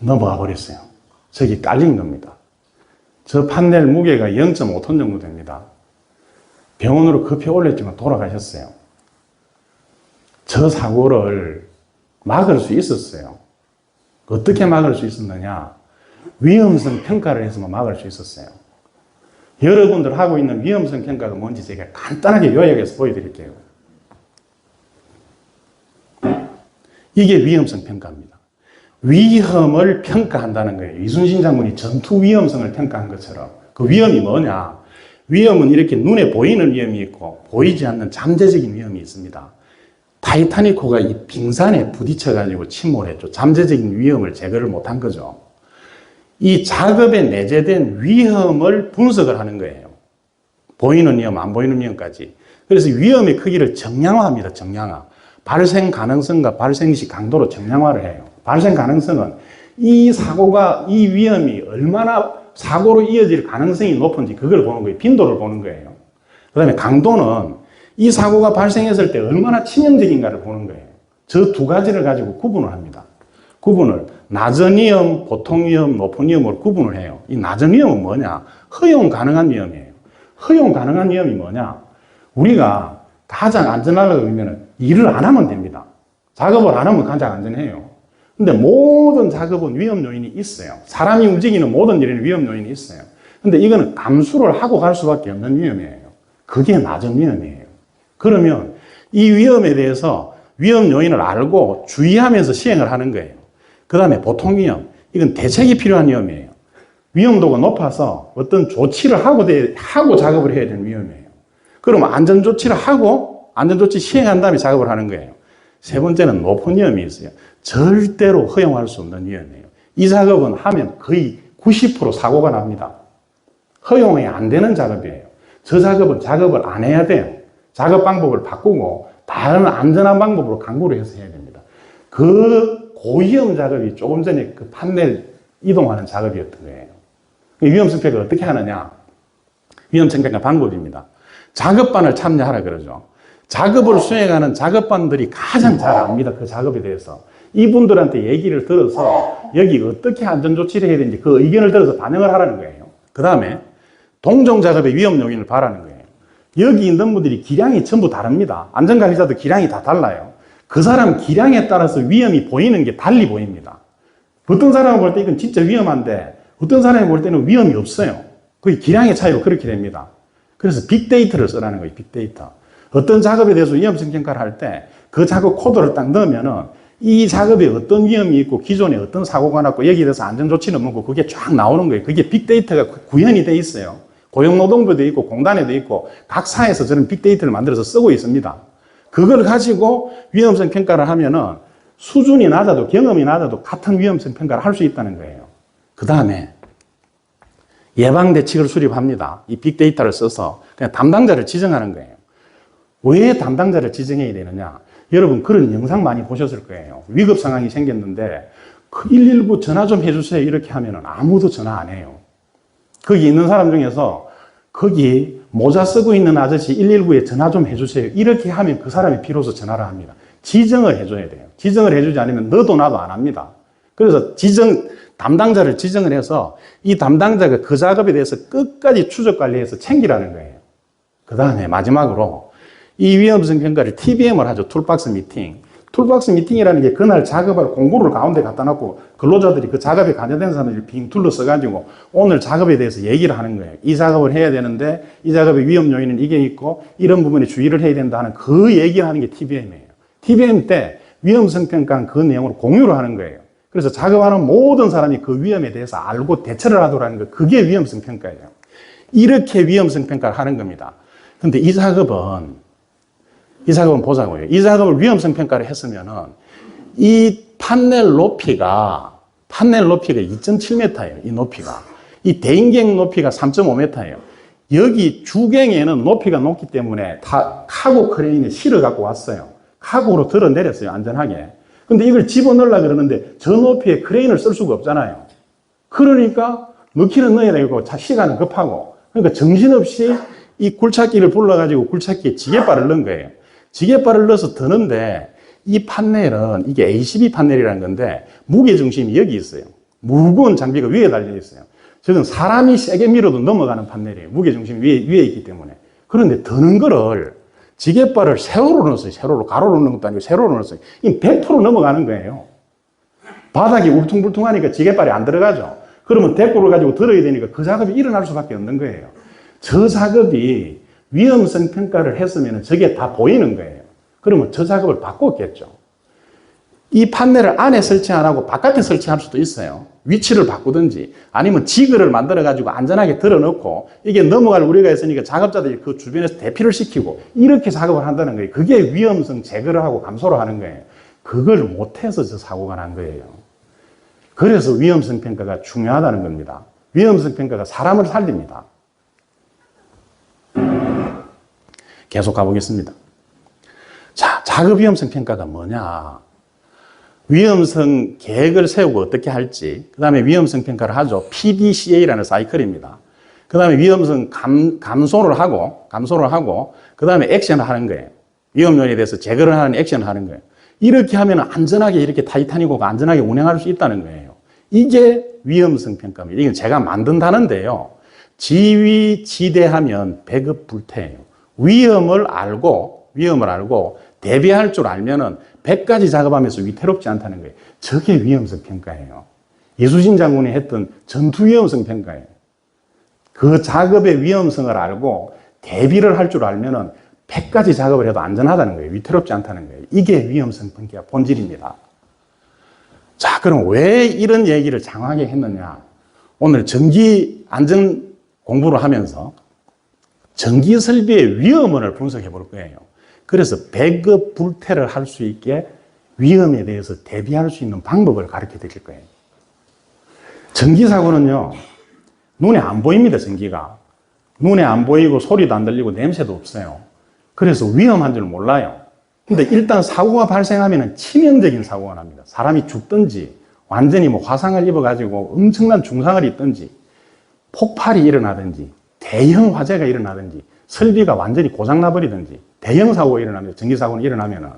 넘어가 버렸어요. 저기 깔린 겁니다. 저 판넬 무게가 0.5톤 정도 됩니다. 병원으로 급히 올렸지만 돌아가셨어요. 저 사고를 막을 수 있었어요. 어떻게 막을 수 있었느냐? 위험성 평가를 해서만 막을 수 있었어요. 여러분들 하고 있는 위험성 평가가 뭔지 제가 간단하게 요약해서 보여드릴게요. 이게 위험성 평가입니다. 위험을 평가한다는 거예요. 이순신 장군이 전투 위험성을 평가한 것처럼. 그 위험이 뭐냐? 위험은 이렇게 눈에 보이는 위험이 있고 보이지 않는 잠재적인 위험이 있습니다. 타이타닉호가 이 빙산에 부딪혀가지고 침몰했죠. 잠재적인 위험을 제거를 못한 거죠. 이 작업에 내재된 위험을 분석을 하는 거예요. 보이는 위험, 안 보이는 위험까지. 그래서 위험의 크기를 정량화합니다. 정량화. 발생 가능성과 발생 시 강도로 정량화를 해요. 발생 가능성은 이 사고가, 이 위험이 얼마나 사고로 이어질 가능성이 높은지 그걸 보는 거예요. 빈도를 보는 거예요. 그 다음에 강도는 이 사고가 발생했을 때 얼마나 치명적인가를 보는 거예요. 저 두 가지를 가지고 구분을 합니다. 구분을 낮은 위험, 보통 위험, 높은 위험으로 구분을 해요. 이 낮은 위험은 뭐냐? 허용 가능한 위험이에요. 허용 가능한 위험이 뭐냐? 우리가 가장 안전하려고 하면 일을 안 하면 됩니다. 작업을 안 하면 가장 안전해요. 근데 모든 작업은 위험 요인이 있어요. 사람이 움직이는 모든 일에는 위험 요인이 있어요. 근데 이거는 감수를 하고 갈 수밖에 없는 위험이에요. 그게 낮은 위험이에요. 그러면 이 위험에 대해서 위험 요인을 알고 주의하면서 시행을 하는 거예요. 그 다음에 보통 위험, 이건 대책이 필요한 위험이에요. 위험도가 높아서 어떤 조치를 하고 작업을 해야 되는 위험이에요. 그러면 안전조치를 하고 안전조치 시행한 다음에 작업을 하는 거예요. 세 번째는 높은 위험이 있어요. 절대로 허용할 수 없는 위험이에요. 이 작업은 하면 거의 90% 사고가 납니다. 허용이 안 되는 작업이에요. 저 작업은 작업을 안 해야 돼요. 작업 방법을 바꾸고 다른 안전한 방법으로 강구를 해서 해야 됩니다. 그 고위험 작업이 조금 전에 그 판넬 이동하는 작업이었던 거예요. 위험성 평가를 어떻게 하느냐? 위험성 평가 방법입니다. 작업반을 참여하라 그러죠. 작업을 수행하는 작업반들이 가장 잘 압니다. 그 작업에 대해서. 이분들한테 얘기를 들어서 여기 어떻게 안전조치를 해야 되는지 그 의견을 들어서 반영을 하라는 거예요. 그 다음에 동종작업의 위험 요인을 봐라는 거예요. 여기 있는 분들이 기량이 전부 다릅니다. 안전관리자도 기량이 다 달라요. 그 사람 기량에 따라서 위험이 보이는 게 달리 보입니다. 어떤 사람을 볼 때 이건 진짜 위험한데 어떤 사람이 볼 때는 위험이 없어요. 그게 기량의 차이로 그렇게 됩니다. 그래서 빅데이터를 쓰라는 거예요. 빅데이터. 어떤 작업에 대해서 위험성 평가를 할 때 그 작업 코드를 딱 넣으면은 이 작업에 어떤 위험이 있고 기존에 어떤 사고가 났고 여기에 대해서 안전조치는 뭐고 그게 쫙 나오는 거예요. 그게 빅데이터가 구현이 돼 있어요. 고용노동부도 있고 공단에도 있고 각 사에서 저는 빅데이터를 만들어서 쓰고 있습니다. 그걸 가지고 위험성 평가를 하면은 수준이 낮아도 경험이 낮아도 같은 위험성 평가를 할 수 있다는 거예요. 그 다음에 예방대책을 수립합니다. 이 빅데이터를 써서 그냥 담당자를 지정하는 거예요. 왜 담당자를 지정해야 되느냐? 여러분 그런 영상 많이 보셨을 거예요. 위급 상황이 생겼는데 119 전화 좀 해주세요 이렇게 하면은 아무도 전화 안 해요. 거기 있는 사람 중에서 거기 모자 쓰고 있는 아저씨 119에 전화 좀 해주세요 이렇게 하면 그 사람이 비로소 전화를 합니다. 지정을 해줘야 돼요. 지정을 해주지 않으면 너도 나도 안 합니다. 그래서 담당자를 지정을 해서 이 담당자가 그 작업에 대해서 끝까지 추적 관리해서 챙기라는 거예요. 그 다음에 마지막으로 이 위험성 평가를 TBM을 하죠. 툴박스 미팅. 툴박스 미팅이라는 게 그날 작업할 공고를 가운데 갖다 놓고 근로자들이 그 작업에 관여된 사람들이 빙 둘러서가지고 오늘 작업에 대해서 얘기를 하는 거예요. 이 작업을 해야 되는데 이 작업의 위험 요인은 이게 있고 이런 부분에 주의를 해야 된다는 그 얘기를 하는 게 TBM이에요. TBM 때 위험성 평가는 그 내용으로 공유를 하는 거예요. 그래서 작업하는 모든 사람이 그 위험에 대해서 알고 대처를 하도록 하는 거 그게 위험성 평가예요. 이렇게 위험성 평가를 하는 겁니다. 근데 이 작업은 보자고요. 이 작업을 위험성 평가를 했으면은 이 판넬 높이가 2.7m예요. 이 높이가. 이 대인경 높이가 3.5m예요. 여기 주경에는 높이가 높기 때문에 다 카고 크레인에 실어 갖고 왔어요. 카고로 들어 내렸어요. 안전하게. 근데 이걸 집어넣으려고 그러는데 저 높이에 크레인을 쓸 수가 없잖아요. 그러니까 넣기는 넣어야 되고 시간은 급하고 그러니까 정신없이 이 굴착기를 불러가지고 굴착기에 지게발을 넣은 거예요. 지게발을 넣어서 드는데 이 판넬은 이게 ACB 판넬이라는 건데 무게중심이 여기 있어요. 무거운 장비가 위에 달려 있어요. 저건 사람이 세게 밀어도 넘어가는 판넬이에요. 무게중심이 위에 있기 때문에. 그런데 드는 거를 지게발을 세로로 넣었어요. 세로로. 가로로 넣는 것도 아니고 세로로 넣었어요. 이 100% 넘어가는 거예요. 바닥이 울퉁불퉁하니까 지게발이 안 들어가죠. 그러면 대꾸를 가지고 들어야 되니까 그 작업이 일어날 수밖에 없는 거예요. 저 작업이 위험성 평가를 했으면 저게 다 보이는 거예요. 그러면 저 작업을 바꿨겠죠. 이 판넬을 안에 설치 안 하고 바깥에 설치할 수도 있어요. 위치를 바꾸든지 아니면 지그를 만들어 가지고 안전하게 들어놓고 이게 넘어갈 우려가 있으니까 작업자들이 그 주변에서 대피를 시키고 이렇게 작업을 한다는 거예요. 그게 위험성 제거를 하고 감소를 하는 거예요. 그걸 못해서 저 사고가 난 거예요. 그래서 위험성 평가가 중요하다는 겁니다. 위험성 평가가 사람을 살립니다. 계속 가보겠습니다. 자, 작업 위험성 평가가 뭐냐? 위험성 계획을 세우고 어떻게 할지, 그 다음에 위험성 평가를 하죠. PDCA라는 사이클입니다. 그 다음에 위험성 감소를 하고, 그 다음에 액션을 하는 거예요. 위험 요인에 대해서 제거를 하는 액션을 하는 거예요. 이렇게 하면 안전하게 이렇게 타이타닉호가 안전하게 운행할 수 있다는 거예요. 이게 위험성 평가입니다. 이건 제가 만든 단어인데요. 지휘지대하면 배급불태예요. 위험을 알고 대비할 줄 알면은 100가지 작업하면서 위태롭지 않다는 거예요. 저게 위험성 평가예요. 이수진 장군이 했던 전투 위험성 평가예요. 그 작업의 위험성을 알고 대비를 할 줄 알면은 100가지 작업을 해도 안전하다는 거예요. 위태롭지 않다는 거예요. 이게 위험성 평가의 본질입니다. 자, 그럼 왜 이런 얘기를 장황하게 했느냐? 오늘 전기 안전 공부를 하면서 전기 설비의 위험을 분석해 볼 거예요. 그래서 배급 불태를 할 수 있게 위험에 대해서 대비할 수 있는 방법을 가르쳐 드릴 거예요. 전기 사고는요, 눈에 안 보입니다, 전기가. 눈에 안 보이고 소리도 안 들리고 냄새도 없어요. 그래서 위험한 줄 몰라요. 근데 일단 사고가 발생하면 치명적인 사고가 납니다. 사람이 죽든지 완전히 화상을 입어가지고 엄청난 중상을 입든지 폭발이 일어나든지 대형 화재가 일어나든지 설비가 완전히 고장나버리든지 대형 사고가 일어나면, 전기사고는 일어나면은.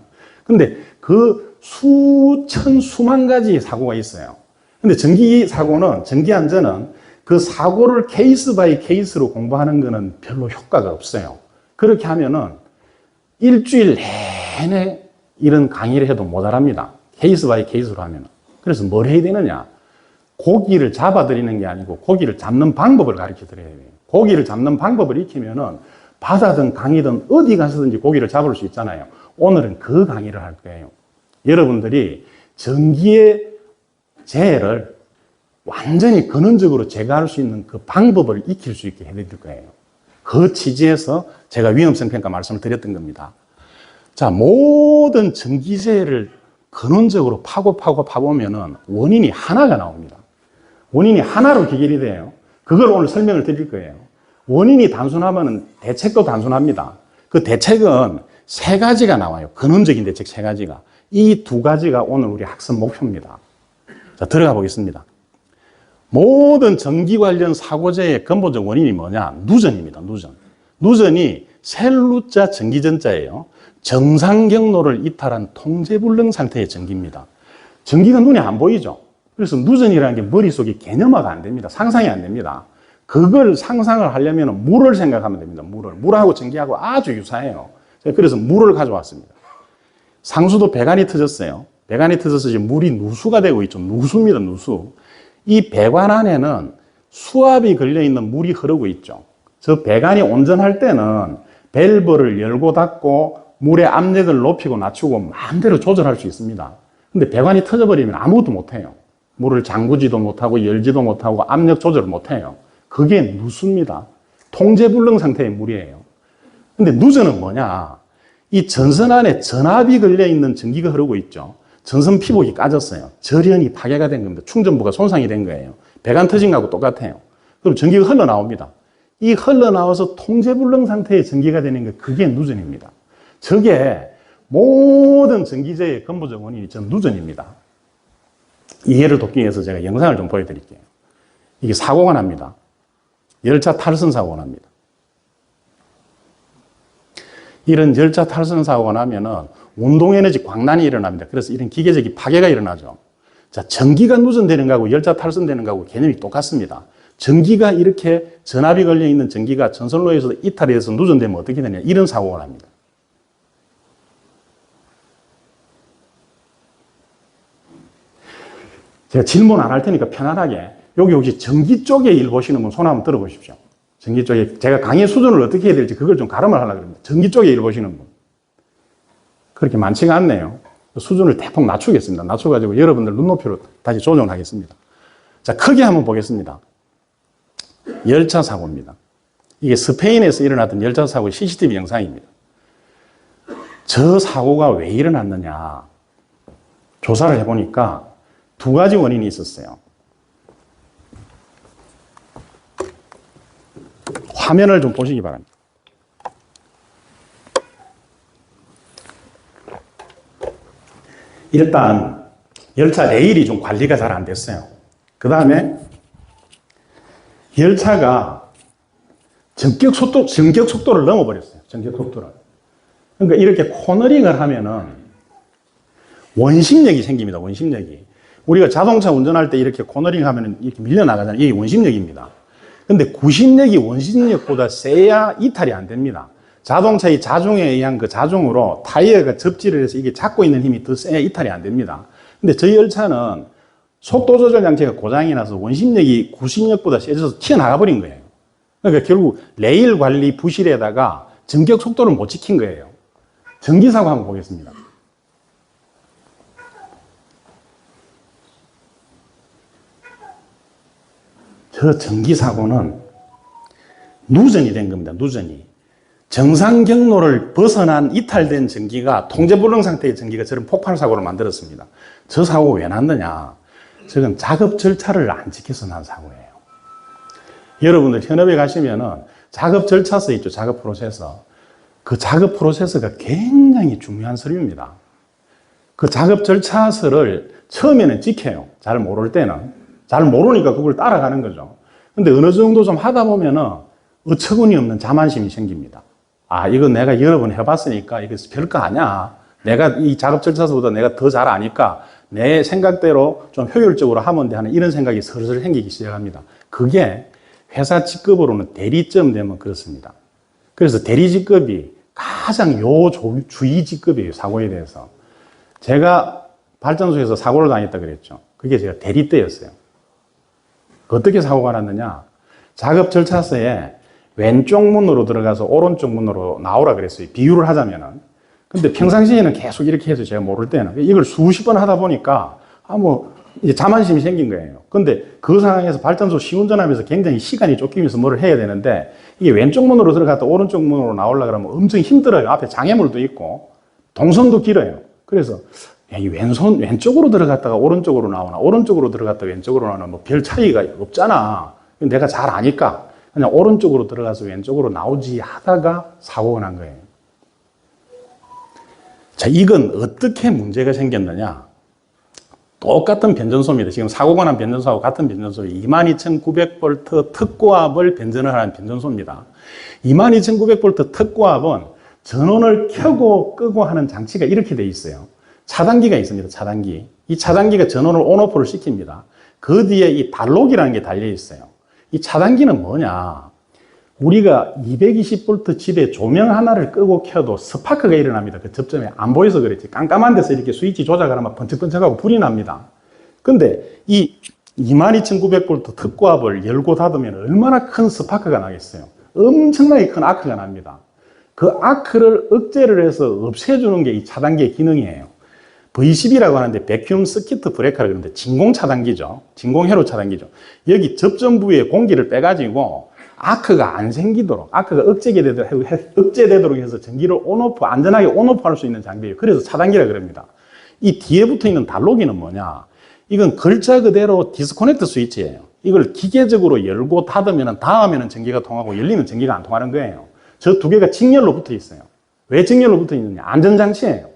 근데 그 수만 가지 사고가 있어요. 근데 전기사고는, 전기안전은 그 사고를 케이스 바이 케이스로 공부하는 거는 별로 효과가 없어요. 그렇게 하면은 일주일 내내 이런 강의를 해도 모자랍니다. 케이스 바이 케이스로 하면은. 그래서 뭘 해야 되느냐? 고기를 잡아드리는 게 아니고 고기를 잡는 방법을 가르쳐 드려야 돼요. 고기를 잡는 방법을 익히면은 바다든 강이든 어디 가서든지 고기를 잡을 수 있잖아요. 오늘은 그 강의를 할 거예요. 여러분들이 전기의 재해를 완전히 근원적으로 제거할 수 있는 그 방법을 익힐 수 있게 해드릴 거예요. 그 취지에서 제가 위험성 평가 말씀을 드렸던 겁니다. 자, 모든 전기재해를 근원적으로 파보면은 원인이 하나가 나옵니다. 원인이 하나로 기결이 돼요. 그걸 오늘 설명을 드릴 거예요. 원인이 단순하면 대책도 단순합니다. 그 대책은 3가지가 나와요. 근원적인 대책 3가지가. 이 2가지가 오늘 우리 학습 목표입니다. 자, 들어가 보겠습니다. 모든 전기 관련 사고재의 근본적 원인이 뭐냐? 누전입니다. 누전이 셀루자 전기전자예요. 정상 경로를 이탈한 통제불능 상태의 전기입니다. 전기가 눈에 안 보이죠? 그래서 누전이라는 게 머릿속에 개념화가 안 됩니다. 상상이 안 됩니다. 그걸 상상을 하려면 물을 생각하면 됩니다. 물하고 전기하고 아주 유사해요. 그래서 물을 가져왔습니다. 상수도 배관이 터졌어요. 배관이 터져서 지금 물이 누수가 되고 있죠. 누수입니다, 누수. 이 배관 안에는 수압이 걸려있는 물이 흐르고 있죠. 저 배관이 온전할 때는 밸브를 열고 닫고 물의 압력을 높이고 낮추고 마음대로 조절할 수 있습니다. 근데 배관이 터져버리면 아무것도 못해요. 물을 잠그지도 못하고 열지도 못하고 압력 조절을 못해요. 그게 누수입니다. 통제불능 상태의 물이에요. 근데 누전은 뭐냐? 이 전선 안에 전압이 걸려있는 전기가 흐르고 있죠. 전선 피복이 까졌어요. 절연이 파괴가 된 겁니다. 충전부가 손상이 된 거예요. 배관 터진 거하고 똑같아요. 그럼 전기가 흘러나옵니다. 이 흘러나와서 통제불능 상태의 전기가 되는 게 그게 누전입니다. 저게 모든 전기재의 근본적 원인이 전 누전입니다. 이해를 돕기 위해서 제가 영상을 좀 보여드릴게요. 이게 사고가 납니다. 열차 탈선 사고가 납니다. 이런 열차 탈선 사고가 나면은 운동에너지 광란이 일어납니다. 그래서 이런 기계적인 파괴가 일어나죠. 자, 전기가 누전되는 거하고 열차 탈선되는 거하고 개념이 똑같습니다. 전기가 이렇게 전압이 걸려있는 전기가 전선로에서 이탈이 돼서 누전되면 어떻게 되냐. 이런 사고가 납니다. 제가 질문 안 할 테니까 편안하게 여기 혹시 전기 쪽에 일 보시는 분 손 한번 들어보십시오. 전기 쪽에 제가 강의 수준을 어떻게 해야 될지 그걸 좀 가름을 하려고 합니다. 전기 쪽에 일 보시는 분. 그렇게 많지가 않네요. 수준을 대폭 낮추겠습니다. 낮춰가지고 여러분들 눈높이로 다시 조정하겠습니다. 자, 크게 한번 보겠습니다. 열차 사고입니다. 이게 스페인에서 일어났던 열차 사고의 CCTV 영상입니다. 저 사고가 왜 일어났느냐. 조사를 해보니까 두 가지 원인이 있었어요. 화면을 좀 보시기 바랍니다. 일단 열차 레일이 좀 관리가 잘 안 됐어요. 그 다음에 열차가 전격 속도를 넘어버렸어요. 전격 속도를. 그러니까 이렇게 코너링을 하면은 원심력이 생깁니다. 원심력이. 우리가 자동차 운전할 때 이렇게 코너링 하면은 이렇게 밀려나가잖아요. 이게 원심력입니다. 근데 구심력이 원심력보다 세야 이탈이 안 됩니다. 자동차의 자중에 의한 그 자중으로 타이어가 접지를 해서 이게 잡고 있는 힘이 더 세야 이탈이 안 됩니다. 근데 저희 열차는 속도 조절 장치가 고장이 나서 원심력이 구심력보다 세져서 튀어나가 버린 거예요. 그러니까 결국 레일 관리 부실에다가 전격 속도를 못 지킨 거예요. 전기사고 한번 보겠습니다. 저 전기사고는 누전이 된 겁니다. 누전이. 정상 경로를 벗어난 이탈된 전기가 통제불능 상태의 전기가 저런 폭발사고를 만들었습니다. 저 사고가 왜 났느냐. 저건 작업 절차를 안 지켜서 난 사고예요. 여러분들 현업에 가시면은 작업 절차서 있죠. 작업 프로세서. 그 작업 프로세서가 굉장히 중요한 서류입니다. 그 작업 절차서를 처음에는 지켜요. 잘 모를 때는. 잘 모르니까 그걸 따라가는 거죠. 근데 어느 정도 좀 하다 보면은 어처구니 없는 자만심이 생깁니다. 아, 이거 내가 여러 번 해봤으니까 이거 별거 아니야. 내가 이 작업 절차서보다 내가 더 잘 아니까 내 생각대로 좀 효율적으로 하면 돼 하는 이런 생각이 슬슬 생기기 시작합니다. 그게 회사 직급으로는 대리점 되면 그렇습니다. 그래서 대리 직급이 가장 요주의 직급이에요. 사고에 대해서. 제가 발전소에서 사고를 당했다 그랬죠. 그게 제가 대리 때였어요. 어떻게 사고가 났느냐. 작업 절차서에 왼쪽 문으로 들어가서 오른쪽 문으로 나오라 그랬어요. 비유를 하자면은. 근데 평상시에는 계속 이렇게 해서 제가 모를 때는 이걸 수십 번 하다 보니까 이제 자만심이 생긴 거예요. 근데 그 상황에서 발전소 시운전하면서 굉장히 시간이 쫓기면서 뭐를 해야 되는데 이게 왼쪽 문으로 들어갔다 오른쪽 문으로 나오려고 그러면 엄청 힘들어요. 앞에 장애물도 있고 동선도 길어요. 그래서 이 왼쪽으로 들어갔다가 오른쪽으로 나오나 오른쪽으로 들어갔다가 왼쪽으로 나오나 뭐 별 차이가 없잖아. 내가 잘 아니까 그냥 오른쪽으로 들어가서 왼쪽으로 나오지 하다가 사고가 난 거예요. 자, 이건 어떻게 문제가 생겼느냐. 똑같은 변전소입니다. 지금 사고가 난 변전소하고 같은 변전소예요. 22,900V 특고압을 변전을 하는 변전소입니다. 22,900V 특고압은 전원을 켜고 끄고 하는 장치가 이렇게 돼 있어요. 차단기가 있습니다. 차단기. 이 차단기가 전원을 온오프를 시킵니다. 그 뒤에 이 단록이라는 게 달려 있어요. 이 차단기는 뭐냐. 우리가 220V 집에 조명 하나를 끄고 켜도 스파크가 일어납니다. 그 접점에 안 보여서 그랬지. 깜깜한 데서 이렇게 스위치 조작을 하면 번쩍번쩍하고 불이 납니다. 근데 이 22,900V 특고압을 열고 닫으면 얼마나 큰 스파크가 나겠어요. 엄청나게 큰 아크가 납니다. 그 아크를 억제를 해서 없애주는 게 이 차단기의 기능이에요. V10이라고 하는데 베큐움 서키트 브레이커라고 그러는데 진공 차단기죠. 진공 회로 차단기죠. 여기 접점 부위에 공기를 빼가지고 아크가 안 생기도록, 아크가 억제되도록 해서 전기를 온오프, 안전하게 온오프 할 수 있는 장비예요. 그래서 차단기라 그럽니다. 이 뒤에 붙어 있는 단록이는 뭐냐? 이건 글자 그대로 디스커넥트 스위치예요. 이걸 기계적으로 열고 닫으면 닿으면 전기가 통하고 열리면 전기가 안 통하는 거예요. 저 두 개가 직렬로 붙어 있어요. 왜 직렬로 붙어 있느냐? 안전장치예요.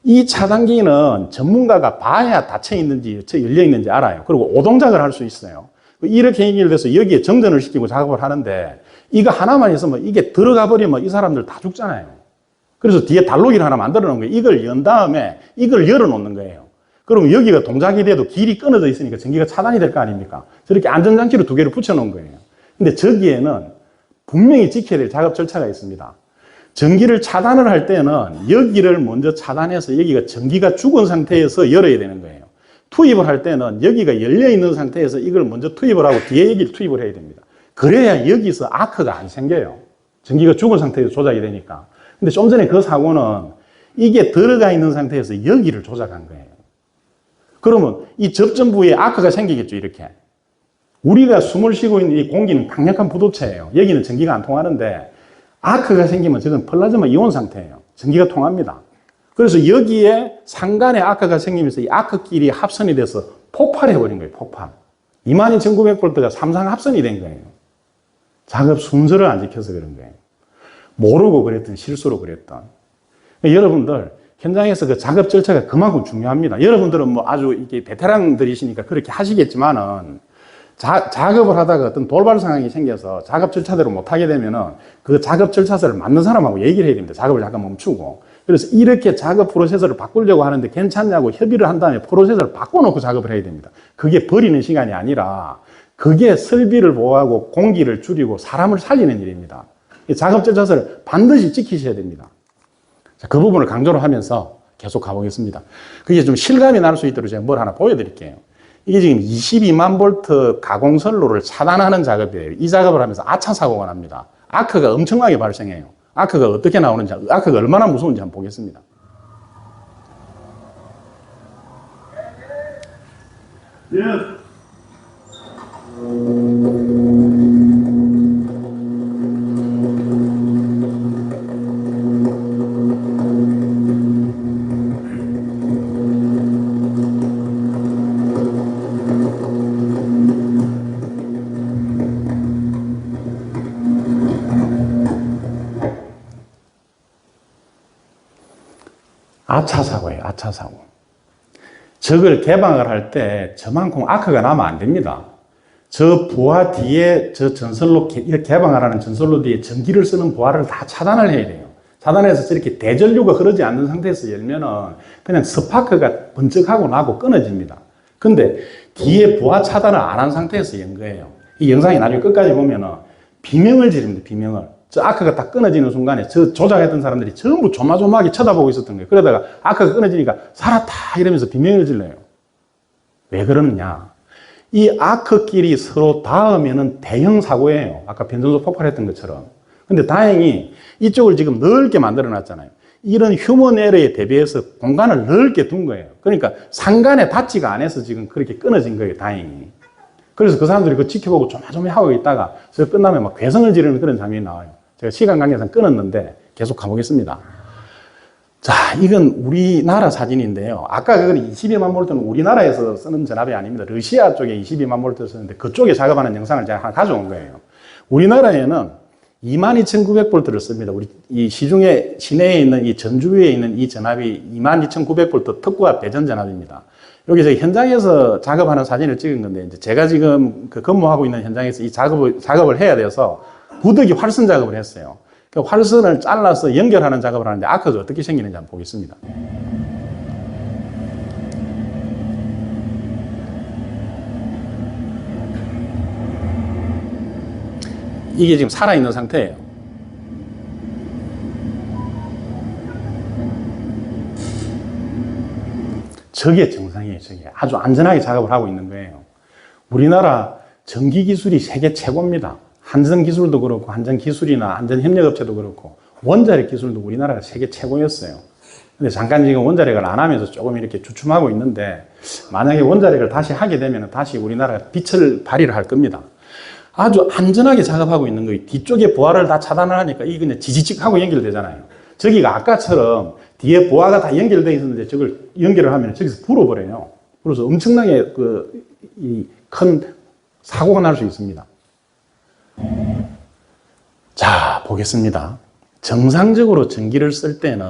이 차단기는 전문가가 봐야 닫혀 있는지 열려 있는지 알아요. 그리고 오동작을 할 수 있어요. 이렇게 연결돼서 여기에 정전을 시키고 작업을 하는데 이거 하나만 있으면 이게 들어가 버리면 이 사람들 다 죽잖아요. 그래서 뒤에 단록이를 하나 만들어 놓은 거예요. 이걸 연 다음에 이걸 열어 놓는 거예요. 그러면 여기가 동작이 돼도 길이 끊어져 있으니까 전기가 차단이 될 거 아닙니까? 저렇게 안전장치로 두 개를 붙여놓은 거예요. 근데 저기에는 분명히 지켜야 될 작업 절차가 있습니다. 전기를 차단을 할 때는 여기를 먼저 차단해서 여기가 전기가 죽은 상태에서 열어야 되는 거예요. 투입을 할 때는 여기가 열려있는 상태에서 이걸 먼저 투입을 하고 뒤에 여기를 투입을 해야 됩니다. 그래야 여기서 아크가 안 생겨요. 전기가 죽은 상태에서 조작이 되니까. 근데 좀 전에 그 사고는 이게 들어가 있는 상태에서 여기를 조작한 거예요. 그러면 이 접점 부위에 아크가 생기겠죠, 이렇게. 우리가 숨을 쉬고 있는 이 공기는 강력한 부도체예요. 여기는 전기가 안 통하는데 아크가 생기면 저건 플라즈마 이온 상태예요. 전기가 통합니다. 그래서 여기에 상간에 아크가 생기면서 이 아크끼리 합선이 돼서 폭발해버린 거예요, 폭발. 22,900V가 삼상 합선이 된 거예요. 작업 순서를 안 지켜서 그런 거예요. 모르고 그랬던, 실수로 그랬던. 여러분들, 현장에서 그 작업 절차가 그만큼 중요합니다. 여러분들은 뭐 아주 이게 베테랑들이시니까 그렇게 하시겠지만은, 작업을 하다가 어떤 돌발 상황이 생겨서 작업 절차대로 못하게 되면은 그 작업 절차서를 맞는 사람하고 얘기를 해야 됩니다. 작업을 잠깐 멈추고. 그래서 이렇게 작업 프로세서를 바꾸려고 하는데 괜찮냐고 협의를 한 다음에 프로세서를 바꿔놓고 작업을 해야 됩니다. 그게 버리는 시간이 아니라 그게 설비를 보호하고 공기를 줄이고 사람을 살리는 일입니다. 작업 절차서를 반드시 지키셔야 됩니다. 자, 그 부분을 강조를 하면서 계속 가보겠습니다. 그게 좀 실감이 날 수 있도록 제가 뭘 하나 보여드릴게요. 이게 지금 22만 볼트 가공선로를 차단하는 작업이에요. 이 작업을 하면서 아차 사고가 납니다. 아크가 엄청나게 발생해요. 아크가 어떻게 나오는지, 아크가 얼마나 무서운지 한번 보겠습니다. 예. 아차 사고예요, 아차 사고. 저걸 개방을 할 때 저만큼 아크가 나면 안 됩니다. 저 부하 뒤에 저 전선로, 개방을 하는 전선로 뒤에 전기를 쓰는 부하를 다 차단을 해야 돼요. 차단해서 저렇게 대전류가 흐르지 않는 상태에서 열면은 그냥 스파크가 번쩍하고 나고 끊어집니다. 근데 뒤에 부하 차단을 안 한 상태에서 연 거예요. 이 영상이 나중에 끝까지 보면은 비명을 지릅니다, 비명을. 저 아크가 딱 끊어지는 순간에 저 조작했던 사람들이 전부 조마조마하게 쳐다보고 있었던 거예요. 그러다가 아크가 끊어지니까 살았다 이러면서 비명을 질러요. 왜 그러느냐. 이 아크끼리 서로 닿으면은 대형 사고예요. 아까 변전소 폭발했던 것처럼. 근데 다행히 이쪽을 지금 넓게 만들어 놨잖아요. 이런 휴먼 에러에 대비해서 공간을 넓게 둔 거예요. 그러니까 상간에 닿지가 않아서 지금 그렇게 끊어진 거예요, 다행히. 그래서 그 사람들이 그거 지켜보고 조마조마하고 있다가 저 끝나면 막 괴성을 지르는 그런 장면이 나와요. 제가 시간 관계상 끊었는데 계속 가보겠습니다. 자, 이건 우리나라 사진인데요. 아까 그건 22만 볼트는 우리나라에서 쓰는 전압이 아닙니다. 러시아 쪽에 22만 볼트를 쓰는데 그쪽에 작업하는 영상을 제가 하나 가져온 거예요. 우리나라에는 22,900볼트를 씁니다. 우리 이 시중에 시내에 있는 이 전주에 있는 이 전압이 22,900볼트 특구압 배전 전압입니다. 여기서 현장에서 작업하는 사진을 찍은 건데 이제 제가 지금 그 근무하고 있는 현장에서 이 작업을 해야 돼서 부득이 활선 작업을 했어요. 그 활선을 잘라서 연결하는 작업을 하는데 아크가 어떻게 생기는지 한번 보겠습니다. 이게 지금 살아있는 상태예요. 저게 정상이에요, 저게. 아주 안전하게 작업을 하고 있는 거예요. 우리나라 전기 기술이 세계 최고입니다. 한전 기술도 그렇고, 한전 기술이나 한전 협력업체도 그렇고, 원자력 기술도 우리나라가 세계 최고였어요. 근데 잠깐 지금 원자력을 안 하면서 조금 이렇게 주춤하고 있는데, 만약에 원자력을 다시 하게 되면 다시 우리나라가 빛을 발휘를 할 겁니다. 아주 안전하게 작업하고 있는 거예요. 뒤쪽에 부하를 다 차단을 하니까 이게 그냥 지지직하고 연결되잖아요. 저기가 아까처럼 뒤에 부하가 다 연결되어 있었는데 저걸 연결을 하면 저기서 불어버려요. 그래서 엄청나게 큰 사고가 날 수 있습니다. 자, 보겠습니다. 정상적으로 전기를 쓸 때는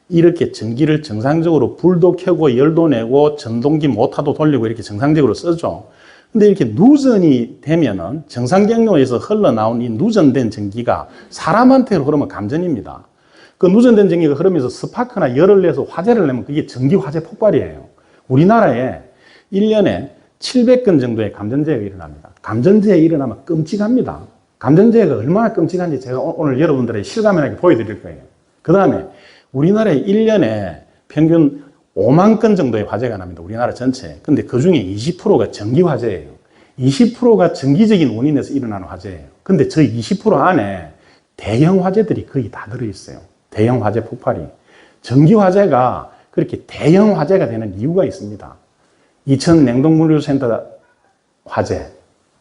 이렇게 전기를 정상적으로 불도 켜고 열도 내고 전동기 모터도 돌리고 이렇게 정상적으로 쓰죠. 근데 이렇게 누전이 되면은 정상 경로에서 흘러나온 이 누전된 전기가 사람한테로 흐르면 감전입니다. 그 누전된 전기가 흐르면서 스파크나 열을 내서 화재를 내면 그게 전기 화재 폭발이에요. 우리나라에 1년에 700건 정도의 감전재해가 일어납니다. 감전재해 일어나면 끔찍합니다. 감전재해가 얼마나 끔찍한지 제가 오늘 여러분들에게 실감나게 보여드릴 거예요. 그 다음에 우리나라에 1년에 평균 5만 건 정도의 화재가 납니다. 우리나라 전체. 근데 그 중에 20%가 전기 화재예요. 20%가 정기적인 원인에서 일어나는 화재예요. 근데 저 20% 안에 대형 화재들이 거의 다 들어있어요. 대형 화재 폭발이. 전기 화재가 그렇게 대형 화재가 되는 이유가 있습니다. 이천 냉동물류센터 화재,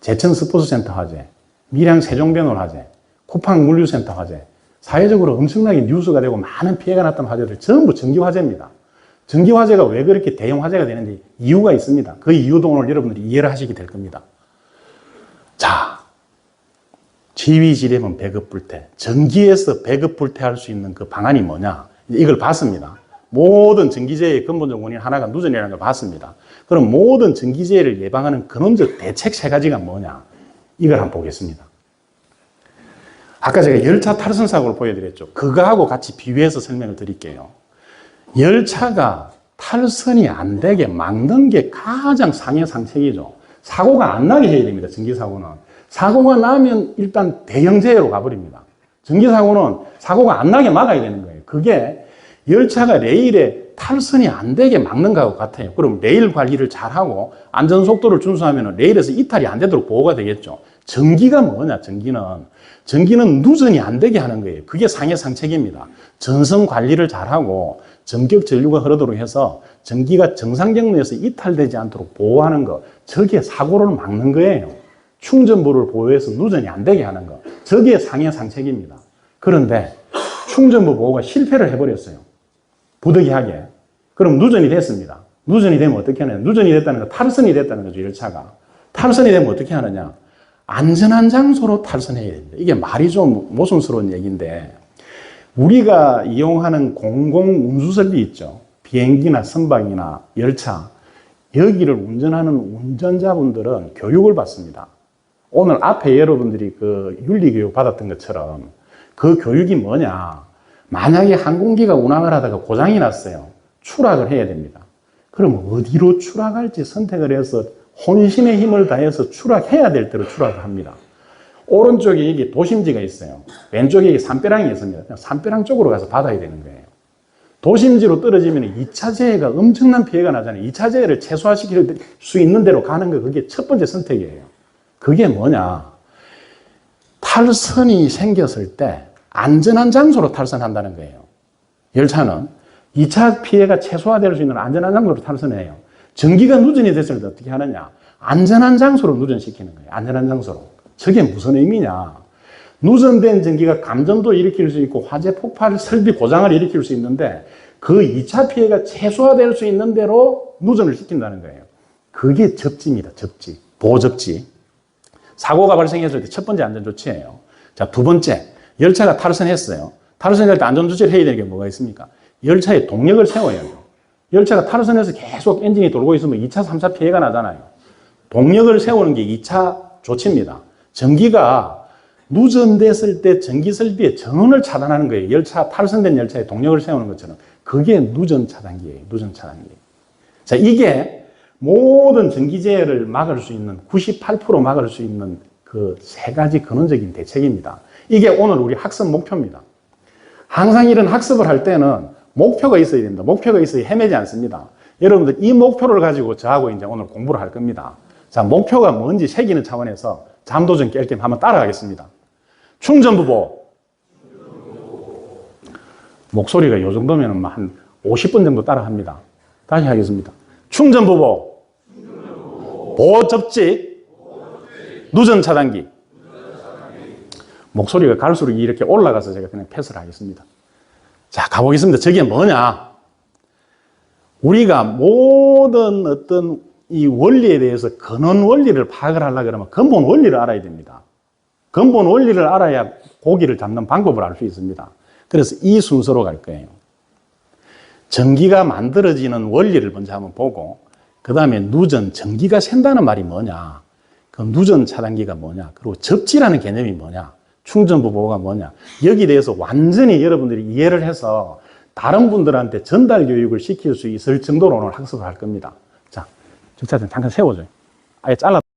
제천 스포츠센터 화재, 밀양 세종변홀 화재, 쿠팡 물류센터 화재, 사회적으로 엄청나게 뉴스가 되고 많은 피해가 났던 화재들 전부 전기 화재입니다. 전기 화재가 왜 그렇게 대형 화재가 되는지 이유가 있습니다. 그 이유도 오늘 여러분들이 이해를 하시게 될 겁니다. 자, 지휘지뢰면 배급불태, 전기에서 배급불태할 수 있는 그 방안이 뭐냐? 이걸 봤습니다. 모든 전기재해의 근본적 원인 하나가 누전이라는 걸 봤습니다. 그럼 모든 전기재해를 예방하는 근원적 대책 3가지가 뭐냐? 이걸 한번 보겠습니다. 아까 제가 열차 탈선 사고를 보여드렸죠. 그거하고 같이 비교해서 설명을 드릴게요. 열차가 탈선이 안 되게 막는 게 가장 상해 상책이죠. 사고가 안 나게 해야 됩니다. 전기사고는. 사고가 나면 일단 대형재해로 가버립니다. 전기사고는 사고가 안 나게 막아야 되는 거예요. 그게 열차가 레일에 탈선이 안 되게 막는 거하고 같아요. 그럼 레일 관리를 잘하고 안전속도를 준수하면 레일에서 이탈이 안 되도록 보호가 되겠죠. 전기가 뭐냐, 전기는 누전이 안 되게 하는 거예요. 그게 상해 상책입니다. 전선 관리를 잘하고 전격 전류가 흐르도록 해서 전기가 정상 경로에서 이탈되지 않도록 보호하는 거, 저게 사고를 막는 거예요. 충전부를 보호해서 누전이 안 되게 하는 거, 저게 상해 상책입니다. 그런데 충전부 보호가 실패를 해버렸어요. 부득이하게. 그럼 누전이 됐습니다. 누전이 되면 어떻게 하느냐? 누전이 됐다는 거, 탈선이 됐다는 거죠, 열차가. 탈선이 되면 어떻게 하느냐? 안전한 장소로 탈선해야 됩니다. 이게 말이 좀 모순스러운 얘기인데, 우리가 이용하는 공공운수설비 있죠. 비행기나 선박이나 열차. 여기를 운전하는 운전자분들은 교육을 받습니다. 오늘 앞에 여러분들이 그 윤리교육 받았던 것처럼 그 교육이 뭐냐. 만약에 항공기가 운항을 하다가 고장이 났어요. 추락을 해야 됩니다. 그럼 어디로 추락할지 선택을 해서 혼신의 힘을 다해서 추락해야 될 대로 추락을 합니다. 오른쪽에 여기 도심지가 있어요. 왼쪽에 여기 산벼랑이 있습니다. 산벼랑 쪽으로 가서 받아야 되는 거예요. 도심지로 떨어지면 2차 재해가 엄청난 피해가 나잖아요. 2차 재해를 최소화시킬 수 있는 대로 가는 거, 그게 첫 번째 선택이에요. 그게 뭐냐. 탈선이 생겼을 때 안전한 장소로 탈선한다는 거예요. 열차는 2차 피해가 최소화될 수 있는 안전한 장소로 탈선해요. 전기가 누전이 됐을 때 어떻게 하느냐. 안전한 장소로 누전시키는 거예요. 안전한 장소로. 저게 무슨 의미냐. 누전된 전기가 감전도 일으킬 수 있고 화재 폭발 설비 고장을 일으킬 수 있는데 그 2차 피해가 최소화될 수 있는 대로 누전을 시킨다는 거예요. 그게 접지입니다. 접지. 보접지. 사고가 발생했을 때 첫 번째 안전조치예요. 자, 두 번째. 열차가 탈선했어요. 탈선할 때 안전조치를 해야 되는 게 뭐가 있습니까? 열차에 동력을 세워야 돼요. 열차가 탈선해서 계속 엔진이 돌고 있으면 2차, 3차 피해가 나잖아요. 동력을 세우는 게 2차 조치입니다. 전기가 누전됐을 때 전기 설비의 전원을 차단하는 거예요. 열차, 탈선된 열차에 동력을 세우는 것처럼. 그게 누전 차단기예요. 누전 차단기. 자, 이게 모든 전기재해를 막을 수 있는 98% 막을 수 있는 그 3가지 근원적인 대책입니다. 이게 오늘 우리 학습 목표입니다. 항상 이런 학습을 할 때는 목표가 있어야 됩니다. 목표가 있어야 헤매지 않습니다. 여러분들 이 목표를 가지고 저하고 이제 오늘 공부를 할 겁니다. 자, 목표가 뭔지 새기는 차원에서 잠도 좀 깰 겸 한번 따라가겠습니다. 충전부보. 목소리가 요 정도면 한 50분 정도 따라합니다. 다시 하겠습니다. 충전부보. 보접지. 누전 차단기. 목소리가 갈수록 이렇게 올라가서 제가 그냥 패스를 하겠습니다. 자, 가보겠습니다. 저게 뭐냐? 우리가 모든 어떤 이 원리에 대해서 근원 원리를 파악을 하려고 그러면 근본 원리를 알아야 됩니다. 근본 원리를 알아야 고기를 잡는 방법을 알 수 있습니다. 그래서 이 순서로 갈 거예요. 전기가 만들어지는 원리를 먼저 한번 보고, 그 다음에 누전, 전기가 샌다는 말이 뭐냐? 그 누전 차단기가 뭐냐? 그리고 접지라는 개념이 뭐냐? 충전부 보호가 뭐냐? 여기에 대해서 완전히 여러분들이 이해를 해서 다른 분들한테 전달 교육을 시킬 수 있을 정도로 오늘 학습을 할 겁니다. 자, 정차장 잠깐 세워줘요. 아예 잘라.